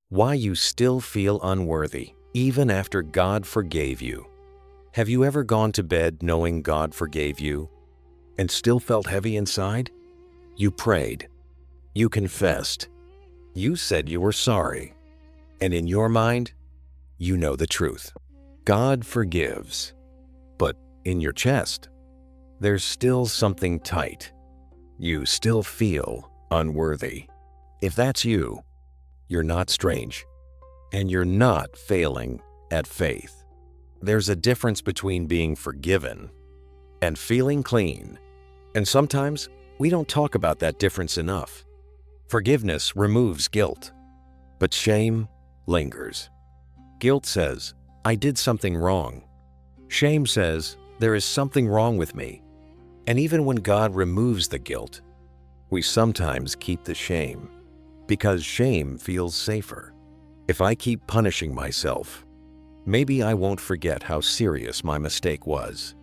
Why you still feel unworthy, even after God forgave you. Have you ever gone to bed knowing God forgave you and still felt heavy inside? You prayed. You confessed. You said you were sorry. And in your mind, you know the truth. God forgives. But in your chest, there's still something tight. You still feel unworthy. If that's you, you're not strange, and you're not failing at faith. There's a difference between being forgiven and feeling clean, and sometimes we don't talk about that difference enough. Forgiveness removes guilt, but shame lingers. Guilt says, I did something wrong. Shame says, there is something wrong with me. And even when God removes the guilt, we sometimes keep the shame, because shame feels safer. If I keep punishing myself, maybe I won't forget how serious my mistake was.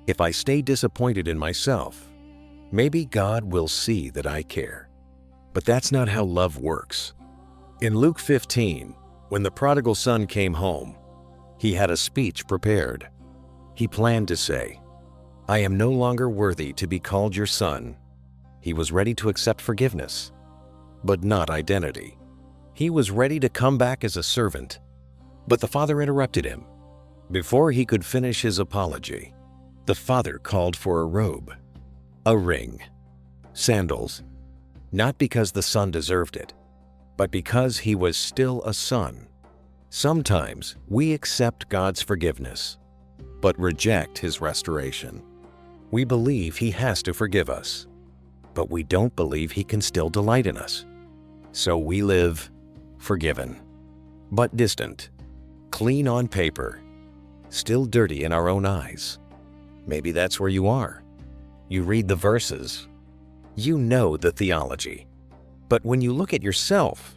If I stay disappointed in myself, maybe God will see that I care. But that's not how love works. In Luke 15, when the prodigal son came home, he had a speech prepared. He planned to say, I am no longer worthy to be called your son. He was ready to accept forgiveness, but not identity. He was ready to come back as a servant, but the father interrupted him. Before he could finish his apology, the father called for a robe, a ring, sandals, not because the son deserved it, but because he was still a son. Sometimes we accept God's forgiveness, but reject His restoration. We believe He has to forgive us, but we don't believe He can still delight in us. So we live forgiven, but distant, clean on paper, still dirty in our own eyes. Maybe that's where you are. You read the verses, you know the theology, but when you look at yourself,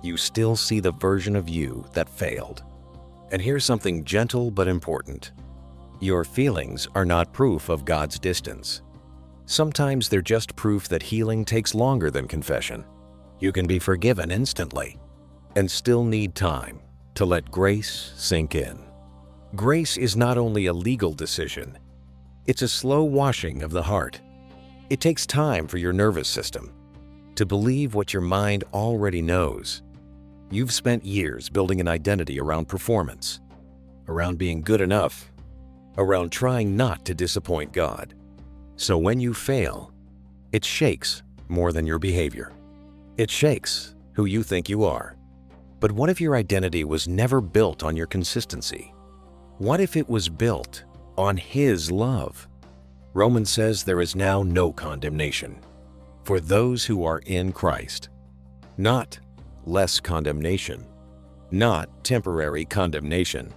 you still see the version of you that failed. And here's something gentle but important. Your feelings are not proof of God's distance. Sometimes they're just proof that healing takes longer than confession. You can be forgiven instantly and still need time to let grace sink in. Grace is not only a legal decision, it's a slow washing of the heart. It takes time for your nervous system to believe what your mind already knows. You've spent years building an identity around performance, around being good enough, around trying not to disappoint God. So when you fail, it shakes more than your behavior. It shakes who you think you are. But what if your identity was never built on your consistency? What if it was built on His love? Romans says there is now no condemnation for those who are in Christ. Not less condemnation, not temporary condemnation,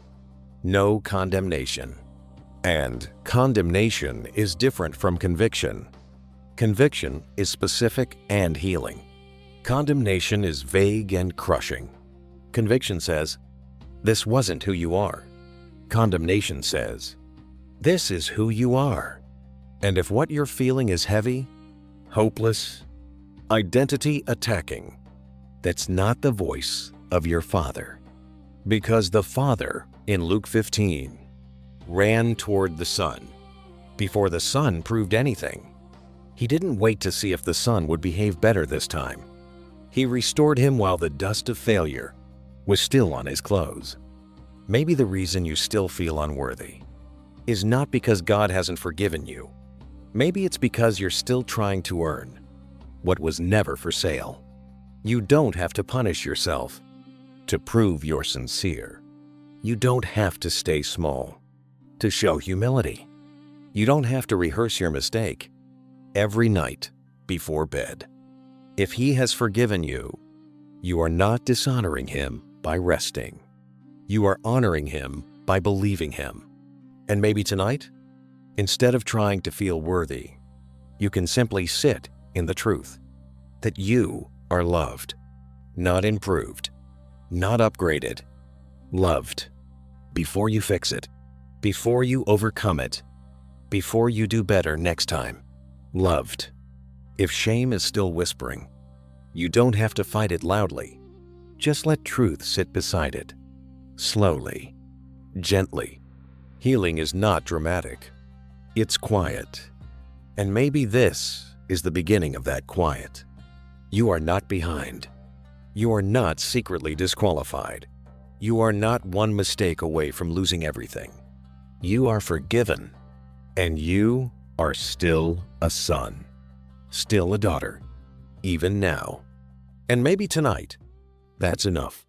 no condemnation. And condemnation is different from conviction. Conviction is specific and healing. Condemnation is vague and crushing. Conviction says, this wasn't who you are. Condemnation says, this is who you are. And if what you're feeling is heavy, hopeless, identity attacking, that's not the voice of your Father. Because the Father, in Luke 15, ran toward the Son. Before the Son proved anything, He didn't wait to see if the Son would behave better this time. He restored him while the dust of failure was still on his clothes. Maybe the reason you still feel unworthy is not because God hasn't forgiven you. Maybe it's because you're still trying to earn what was never for sale. You don't have to punish yourself to prove you're sincere. You don't have to stay small to show humility. You don't have to rehearse your mistake every night before bed. If He has forgiven you, you are not dishonoring Him by resting. You are honoring Him by believing Him. And maybe tonight, instead of trying to feel worthy, you can simply sit in the truth that you are loved, not improved, not upgraded, loved. Before you fix it, before you overcome it, before you do better next time, loved. If shame is still whispering, you don't have to fight it loudly. Just let truth sit beside it. Slowly, gently. Healing is not dramatic. It's quiet. And maybe this is the beginning of that quiet. You are not behind. You are not secretly disqualified. You are not one mistake away from losing everything. You are forgiven. And you are still a son. Still a daughter. Even now. And maybe tonight. That's enough.